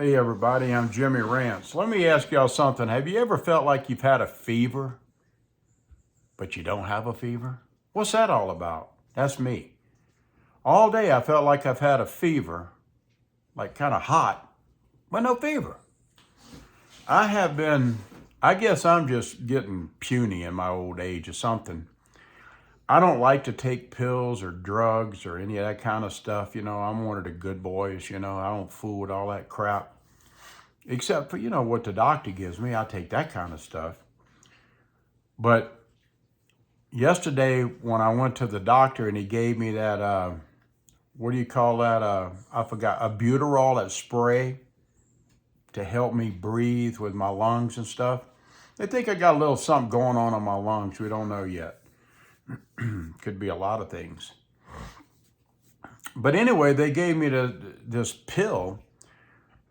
Hey everybody, I'm Jimmy Rance. Let me ask y'all something. Have you ever felt like you've had a fever, but you don't have a fever? What's that all about? That's me. All day I felt like I've had a fever, like kind of hot, but no fever. I have been, I guess I'm just getting puny in my old age or something. I don't like to take pills or drugs or any of that kind of stuff. I'm one of the good boys. I don't fool with all that crap. Except for, what the doctor gives me. I take that kind of stuff. But yesterday when I went to the doctor and he gave me that, what do you call that? I forgot, a Buterol, that spray to help me breathe with my lungs and stuff. They think I got a little something going on in my lungs. We don't know yet. Could be a lot of things. But anyway, they gave me this pill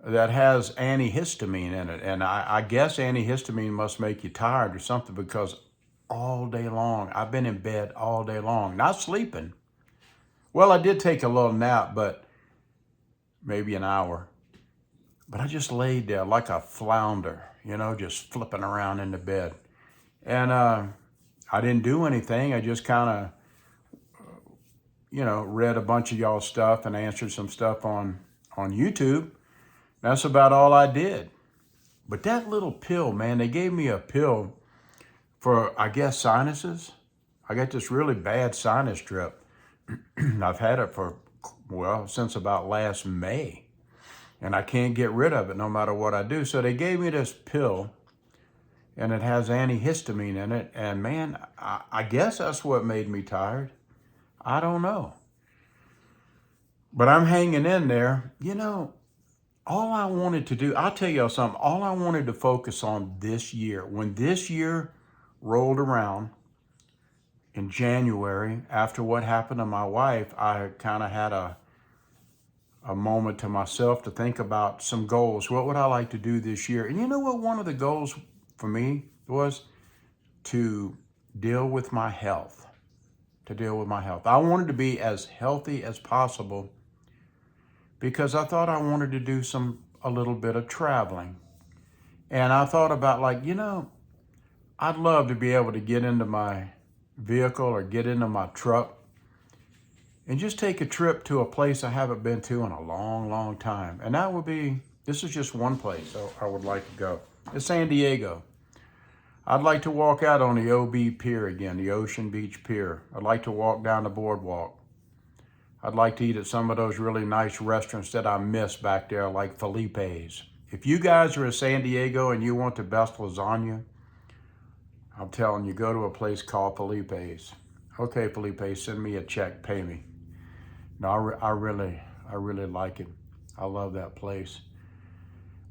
that has antihistamine in it. And I guess antihistamine must make you tired or something, because all day long, I've been in bed all day long, not sleeping. Well, I did take a little nap, but maybe an hour. But I just laid there like a flounder, just flipping around in the bed. And I didn't do anything. I just kind of, read a bunch of y'all's stuff and answered some stuff on YouTube. That's about all I did. But that little pill, man, they gave me a pill for, I guess, sinuses. I got this really bad sinus drip. I've had it for, since about last May. And I can't get rid of it no matter what I do. So they gave me this pill, and it has antihistamine in it. And man, I guess that's what made me tired. I don't know. But I'm hanging in there. All I wanted to do, I'll tell y'all something, all I wanted to focus on this year, when this year rolled around in January, after what happened to my wife, I kind of had a moment to myself to think about some goals. What would I like to do this year? And you know what one of the goals for me was? To deal with my health. I wanted to be as healthy as possible, because I thought I wanted to do a little bit of traveling. And I thought about, like, I'd love to be able to get into my vehicle or get into my truck and just take a trip to a place I haven't been to in a long, long time. And that would be, this is just one place I would like to go. It's San Diego. I'd like to walk out on the OB Pier again, the Ocean Beach Pier. I'd like to walk down the boardwalk. I'd like to eat at some of those really nice restaurants that I miss back there, like Felipe's. If you guys are in San Diego and you want the best lasagna, I'm telling you, go to a place called Felipe's. Okay, Felipe, send me a check, pay me. No, I really like it. I love that place.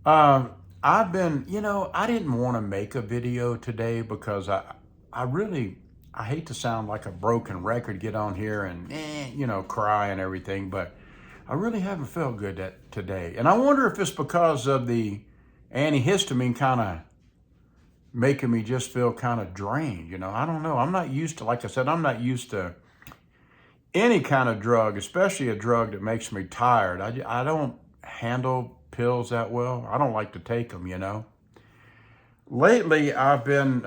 I've been, I didn't want to make a video today because I hate to sound like a broken record, get on here and, cry and everything, but I really haven't felt good today. And I wonder if it's because of the antihistamine kind of making me just feel kind of drained. I don't know. I'm not used to, like I said, I'm not used to any kind of drug, especially a drug that makes me tired. I don't handle pills that well. I don't like to take them, Lately, I've been,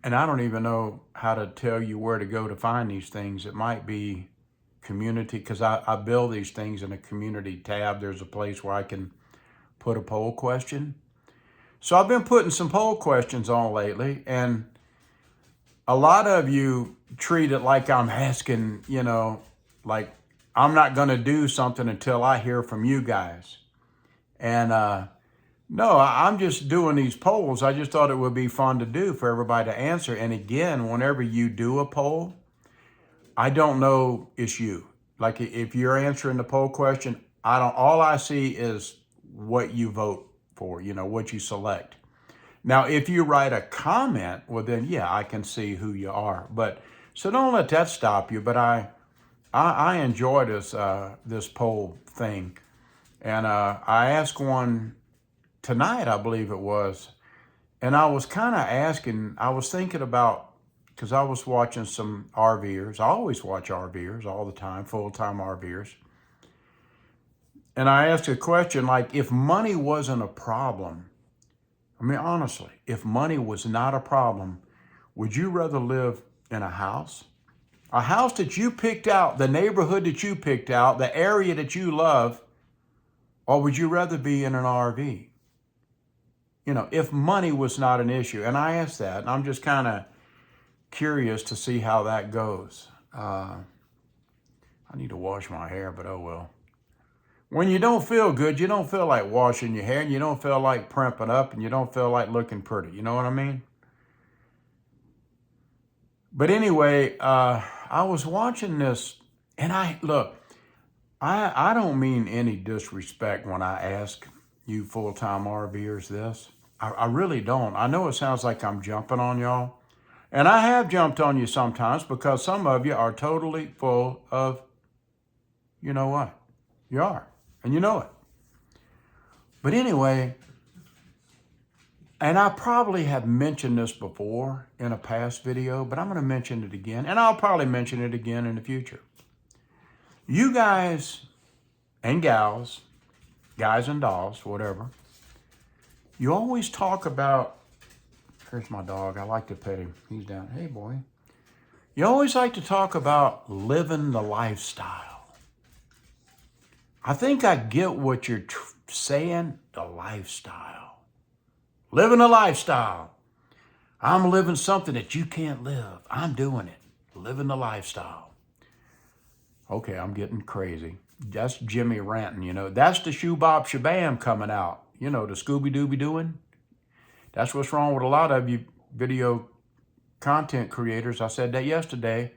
and I don't even know how to tell you where to go to find these things. It might be community, because I build these things in a community tab. There's a place where I can put a poll question. So I've been putting some poll questions on lately, and a lot of you treat it like I'm asking, like I'm not going to do something until I hear from you guys. And no, I'm just doing these polls. I just thought it would be fun to do for everybody to answer. And again, whenever you do a poll, I don't know it's you. Like if you're answering the poll question, all I see is what you vote for, what you select. Now, if you write a comment, well then, yeah, I can see who you are. But so don't let that stop you. But I enjoy this poll thing. And I asked one tonight, I believe it was. And I was kind of asking, I was thinking about, because I was watching some RVers. I always watch RVers all the time, full-time RVers. And I asked a question like, if money wasn't a problem, I mean, honestly, if money was not a problem, would you rather live in a house? A house that you picked out, the neighborhood that you picked out, the area that you love, or would you rather be in an RV? You know, if money was not an issue. And I asked that, and I'm just kind of curious to see how that goes. I need to wash my hair, but oh well. When you don't feel good, you don't feel like washing your hair, and you don't feel like primping up, and you don't feel like looking pretty. You know what I mean? But anyway, I was watching this, and I don't mean any disrespect when I ask you full-time RVers this. I really don't. I know it sounds like I'm jumping on y'all, and I have jumped on you sometimes because some of you are totally full of, you know what? You are, and you know it. But anyway, and I probably have mentioned this before in a past video, but I'm going to mention it again, and I'll probably mention it again in the future. You guys and gals, guys and dolls, whatever, you always talk about, here's my dog, I like to pet him, he's down, hey boy. You always like to talk about living the lifestyle. I think I get what you're saying, the lifestyle. Living a lifestyle. I'm living something that you can't live. I'm doing it, living the lifestyle. Okay, I'm getting crazy. That's Jimmy ranting, you know. That's the Shoo Bop Shabam coming out. You know, the Scooby-Dooby doing. That's what's wrong with a lot of you video content creators. I said that yesterday.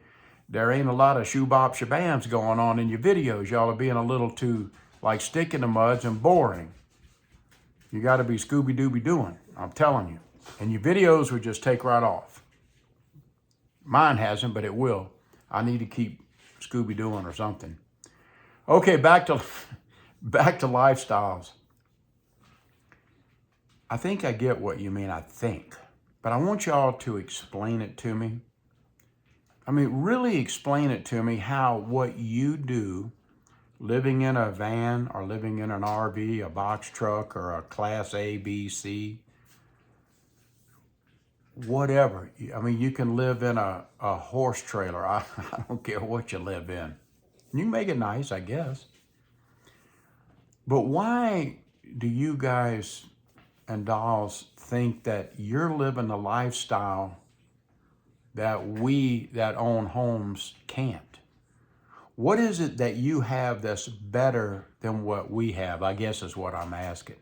There ain't a lot of Shoo Bop Shabams going on in your videos. Y'all are being a little too, like, stick in the muds and boring. You got to be Scooby-Dooby doing. I'm telling you. And your videos would just take right off. Mine hasn't, but it will. I need to keep Scooby-Dooing or something. Okay, back to lifestyles. I think I get what you mean, I think. But I want y'all to explain it to me. I mean, really explain it to me how what you do, living in a van or living in an RV, a box truck, or a Class A, B, C, whatever. I mean, you can live in a horse trailer. I don't care what you live in. You can make it nice, I guess. But why do you guys and dolls think that you're living the lifestyle that we that own homes can't? What is it that you have that's better than what we have, I guess is what I'm asking.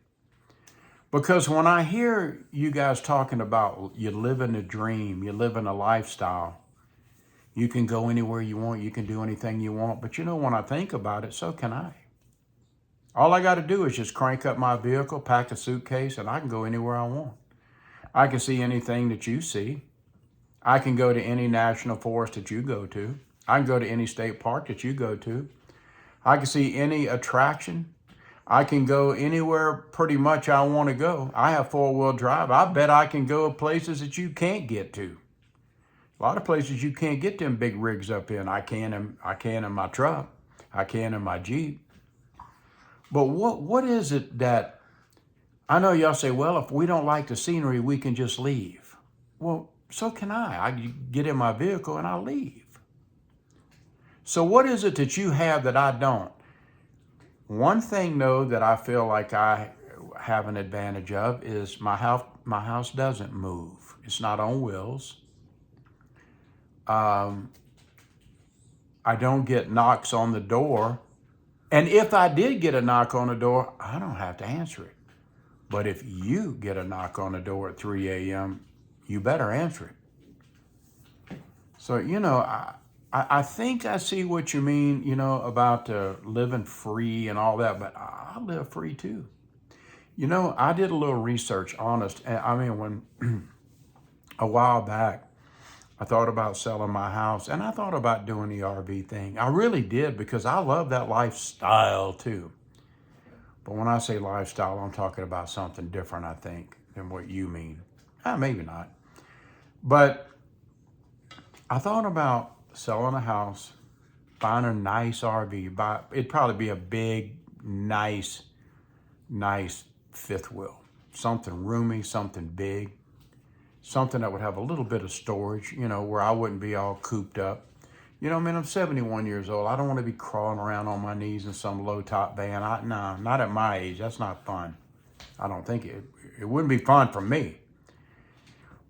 Because when I hear you guys talking about you living a dream, you living a lifestyle, you can go anywhere you want, you can do anything you want, but you know, when I think about it, so can I. All I got to do is just crank up my vehicle, pack a suitcase, and I can go anywhere I want. I can see anything that you see. I can go to any national forest that you go to. I can go to any state park that you go to. I can see any attraction. I can go anywhere pretty much I want to go. I have four-wheel drive. I bet I can go places that you can't get to. A lot of places you can't get them big rigs up in. I can in my truck. I can in my Jeep. But what is it that, I know y'all say, well, if we don't like the scenery, we can just leave. Well, so can I. I get in my vehicle and I leave. So what is it that you have that I don't? One thing, though, that I feel like I have an advantage of is my house doesn't move. It's not on wheels. I don't get knocks on the door. And if I did get a knock on the door, I don't have to answer it. But if you get a knock on the door at 3 a.m., you better answer it. So, you know, I think I see what you mean, you know, about living free and all that, but I live free too. You know, I did a little research, honest. I mean, when a while back, I thought about selling my house and I thought about doing the RV thing. I really did because I love that lifestyle too. But when I say lifestyle, I'm talking about something different, I think, than what you mean. Maybe not. But I thought about selling a house, buying a nice RV. It'd probably be a big, nice fifth wheel. Something roomy, something big, something that would have a little bit of storage, where I wouldn't be all cooped up. I'm 71 years old. I don't want to be crawling around on my knees in some low top van. No, not at my age. That's not fun. I don't think it wouldn't be fun for me.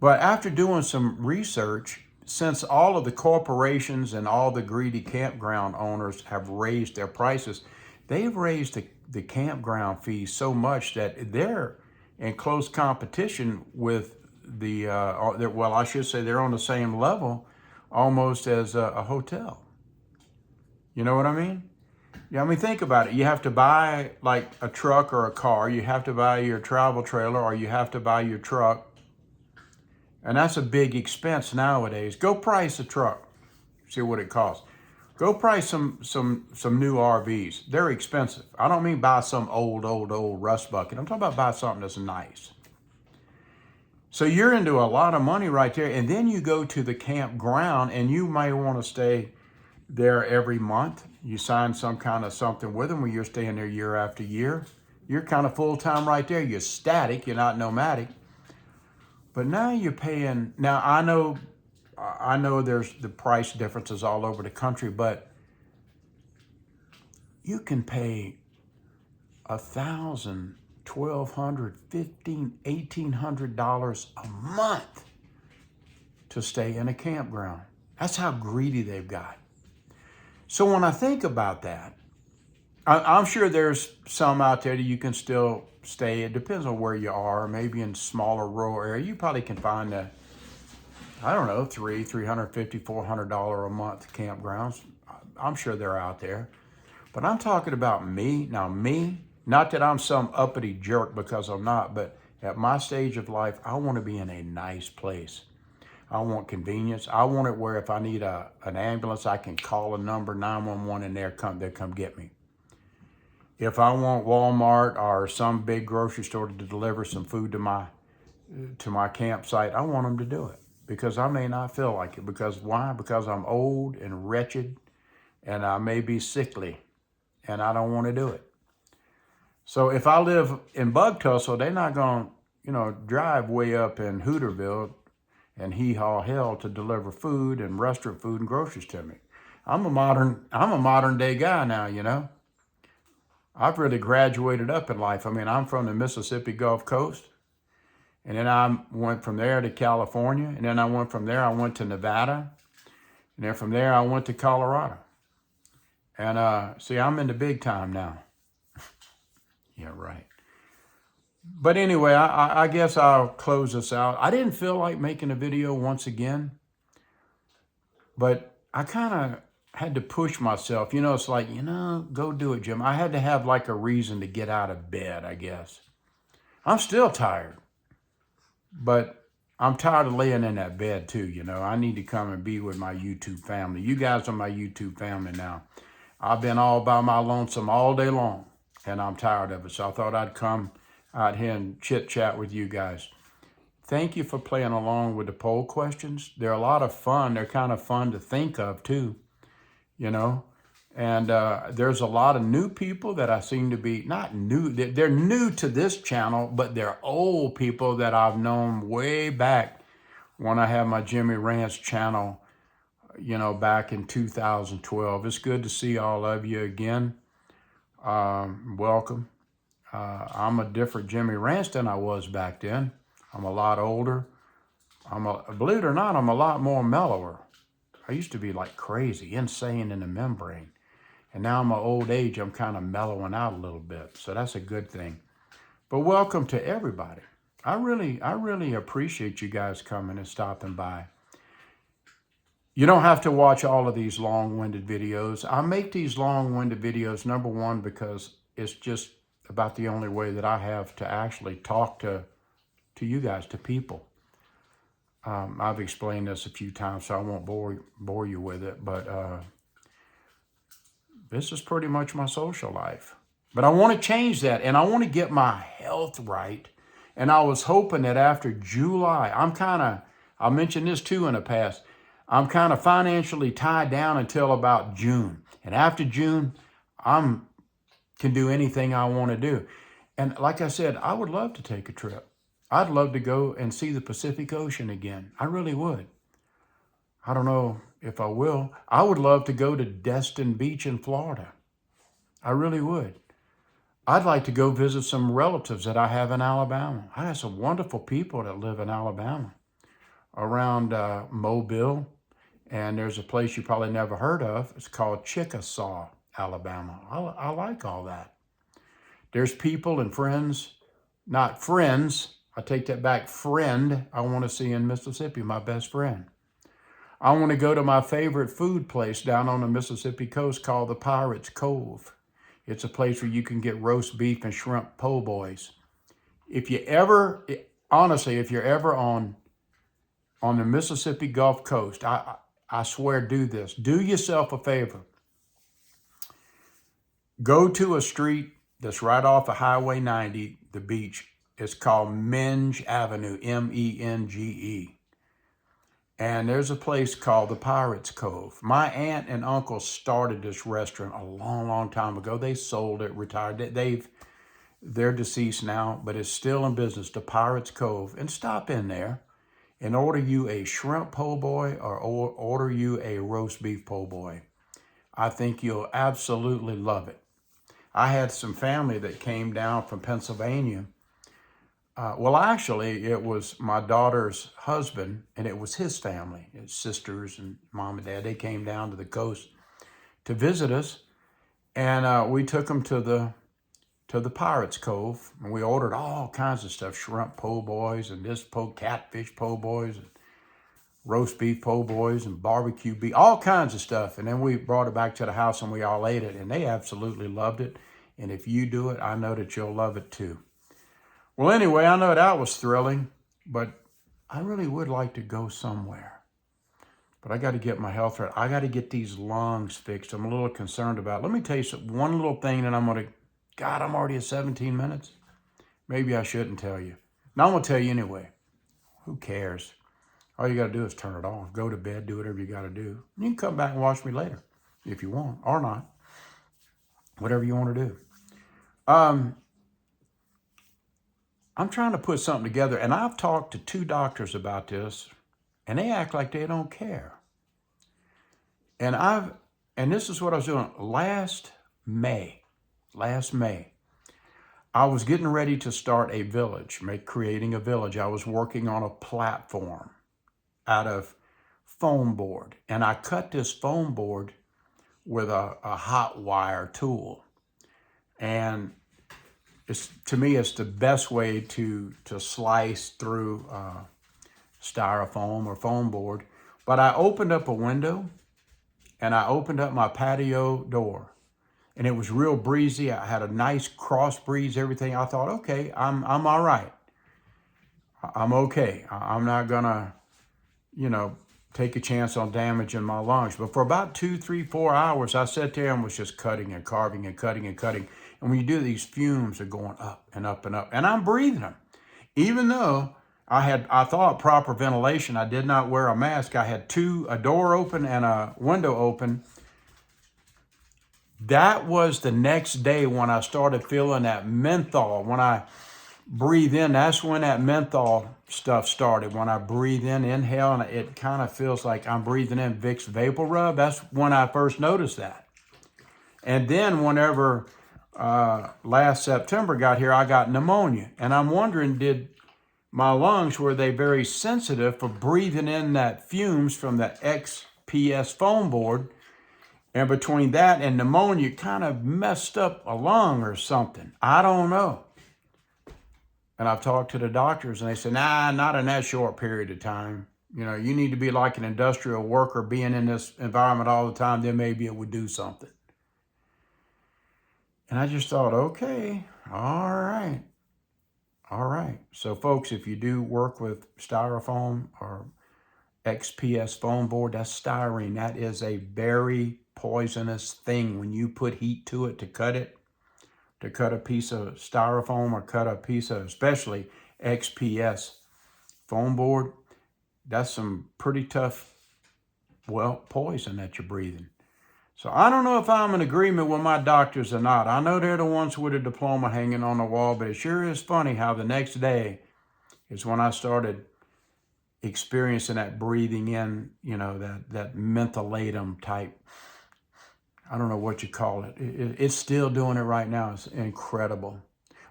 But after doing some research, since all of the corporations and all the greedy campground owners have raised their prices, they've raised the campground fees so much that they're in close competition with well, I should say they're on the same level almost as a hotel. You know what I mean? Yeah, I mean, think about it. You have to buy like a truck or a car. You have to buy your travel trailer, or you have to buy your truck. And that's a big expense nowadays. Go price a truck. See what it costs. Go price some new RVs. They're expensive. I don't mean buy some old rust bucket. I'm talking about buy something that's nice. So you're into a lot of money right there. And then you go to the campground and you might want to stay there every month. You sign some kind of something with them where you're staying there year after year. You're kind of full-time right there. You're static. You're not nomadic. But now you're paying. Now I know there's the price differences all over the country, but you can pay $1,000, $1,200, $1,500, $1,800 a month to stay in a campground. That's how greedy they've got. So when I think about that, I'm sure there's some out there that you can still stay. It depends on where you are. Maybe in smaller rural area, you probably can find $350, $400 a month campgrounds. I'm sure they're out there. But I'm talking about me. Now me, not that I'm some uppity jerk, because I'm not, but at my stage of life, I want to be in a nice place. I want convenience. I want it where if I need an ambulance, I can call a number, 911, and they'll come get me. If I want Walmart or some big grocery store to deliver some food to my campsite, I want them to do it, because I may not feel like it. Because why? Because I'm old and wretched, and I may be sickly, and I don't want to do it. So if I live in Bug Tussle, they're not going to, drive way up in Hooterville and hee-haw hell to deliver food and restaurant food and groceries to me. I'm a modern day guy now, I've really graduated up in life. I mean, I'm from the Mississippi Gulf Coast, and then I went from there to California, and then I went to Nevada, and then from there I went to Colorado. And see, I'm in the big time now. Yeah, right. But anyway, I guess I'll close this out. I didn't feel like making a video once again, but I kind of had to push myself. It's like, go do it, Jim. I had to have like a reason to get out of bed, I guess. I'm still tired, but I'm tired of laying in that bed too, I need to come and be with my YouTube family. You guys are my YouTube family now. I've been all by my lonesome all day long, and I'm tired of it. So I thought I'd come out here and chit chat with you guys. Thank you for playing along with the poll questions. They're a lot of fun. They're kind of fun to think of too, and there's a lot of new people that I seem to be, not new, they're new to this channel, but they're old people that I've known way back when I had my Jimmy Rants channel, back in 2012. It's good to see all of you again. Welcome. I'm a different Jimmy Rants than I was back then. I'm a lot older. Believe it or not, I'm a lot more mellower. I used to be like crazy, insane in the membrane. And now in my old age, I'm kind of mellowing out a little bit. So that's a good thing. But welcome to everybody. I really appreciate you guys coming and stopping by. You don't have to watch all of these long-winded videos. I make these long-winded videos, number one, because it's just about the only way that I have to actually talk to you guys, to people. I've explained this a few times, so I won't bore you with it, but this is pretty much my social life. But I want to change that, and I want to get my health right. And I was hoping that after July, I mentioned this too in the past, I'm kind of financially tied down until about June. And after June, I'm can do anything I want to do. And like I said, I would love to take a trip. I'd love to go and see the Pacific Ocean again. I really would. I don't know if I will. I would love to go to Destin Beach in Florida. I really would. I'd like to go visit some relatives that I have in Alabama. I have some wonderful people that live in Alabama, around Mobile. And there's a place you probably never heard of. It's called Chickasaw, Alabama. I like all that. There's people and friends, not friends, I take that back, friend, I want to see in Mississippi, my best friend. I want to go to my favorite food place down on the Mississippi coast called the Pirates Cove. It's a place where you can get roast beef and shrimp po' boys. If you ever, honestly, if you're ever on the Mississippi Gulf Coast, I swear, do this. Do yourself a favor. Go to a street that's right off of Highway 90, the beach. It's called Menge Avenue, Menge. And there's a place called the Pirates Cove. My aunt and uncle started this restaurant a long, long time ago. They sold it, retired it. They're deceased now, but it's still in business, the Pirates Cove. And stop in there and order you a shrimp po' boy or order you a roast beef po' boy. I think you'll absolutely love it. I had some family that came down from Pennsylvania. Well, actually, it was my daughter's husband, and it was his family, his sisters and mom and dad. They came down to the coast to visit us, and we took them to the Pirates Cove, and we ordered all kinds of stuff, shrimp po' boys and catfish po' boys and roast beef po' boys and barbecue beef, all kinds of stuff. And then we brought it back to the house and we all ate it, and they absolutely loved it. And if you do it, I know that you'll love it too. Well, anyway, I know that was thrilling, but I really would like to go somewhere. But I got to get my health right. I got to get these lungs fixed. I'm a little concerned about it. Let me tell you one little thing that I'm already at 17 minutes. Maybe I shouldn't tell you. Now I'm going to tell you anyway. Who cares? All you got to do is turn it off. Go to bed, do whatever you got to do. You can come back and watch me later if you want, or not. Whatever you want to do. I'm trying to put something together, and I've talked to 2 doctors about this, and they act like they don't care. And this is what I was doing last May, I was getting ready to start a village, creating a village. I was working on a platform out of foam board, and I cut this foam board with a hot wire tool. And to me, it's the best way to slice through styrofoam or foam board. But I opened up a window, and I opened up my patio door, and it was real breezy. I had a nice cross breeze, everything. I thought, okay, I'm all right. I'm okay. I'm not gonna, take a chance on damaging my lungs. But for about 2, 3, 4 hours, I sat there and was just cutting and carving and cutting and cutting. And when you do, these fumes are going up and up and up, and I'm breathing them. Even though I thought proper ventilation, I did not wear a mask. I had a door open and a window open. That was the next day when I started feeling that menthol. When I breathe in, that's when that menthol stuff started. When I breathe in, inhale, and it kind of feels like I'm breathing in Vicks Vapor Rub. That's when I first noticed that. And then whenever last September got here, I got pneumonia. And I'm wondering, did my lungs, were they very sensitive for breathing in that fumes from the XPS foam board? And between that and pneumonia, kind of messed up a lung or something. I don't know. And I've talked to the doctors, and they said, nah, not in that short period of time. You need to be like an industrial worker being in this environment all the time, then maybe it would do something. And I just thought, okay, all right. So folks, if you do work with styrofoam or XPS foam board, that's styrene. That is a very poisonous thing when you put heat to it to cut a piece of styrofoam or cut a piece of, especially XPS foam board. That's some pretty tough, poison that you're breathing. So I don't know if I'm in agreement with my doctors or not. I know they're the ones with a diploma hanging on the wall, but it sure is funny how the next day is when I started experiencing that breathing in, that mentholatum type. I don't know what you call it. It's still doing it right now. It's incredible.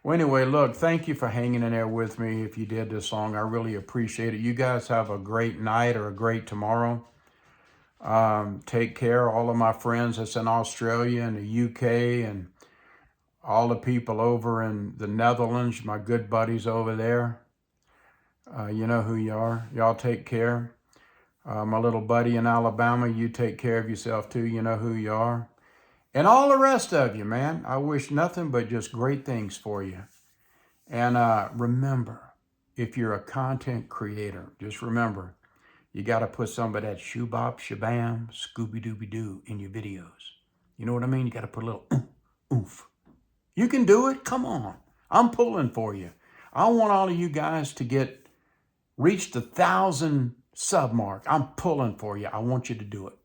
Well, anyway, look, thank you for hanging in there with me. If you did this long, I really appreciate it. You guys have a great night or a great tomorrow. Take care, all of my friends that's in Australia and the UK and all the people over in the Netherlands, my good buddies over there. You know who you are. Y'all take care. My little buddy in Alabama, you take care of yourself too. You know who you are. And all the rest of you, man, I wish nothing but just great things for you. And remember, if you're a content creator, just remember, you got to put some of that shoo-bop, shabam, scooby-dooby-doo in your videos. You know what I mean? You got to put a little oomph. You can do it. Come on. I'm pulling for you. I want all of you guys to reach the 1,000 sub mark. I'm pulling for you. I want you to do it.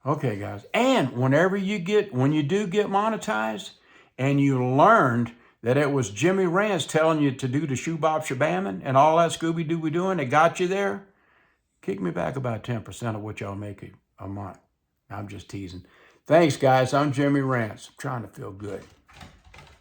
Okay, guys. And when you do get monetized and you learned that it was Jimmy Rance telling you to do the shoo-bop, shabamming and all that scooby-dooby doing that got you there, kick me back about 10% of what y'all make a month. I'm just teasing. Thanks, guys. I'm Jimmy Rance. I'm trying to feel good.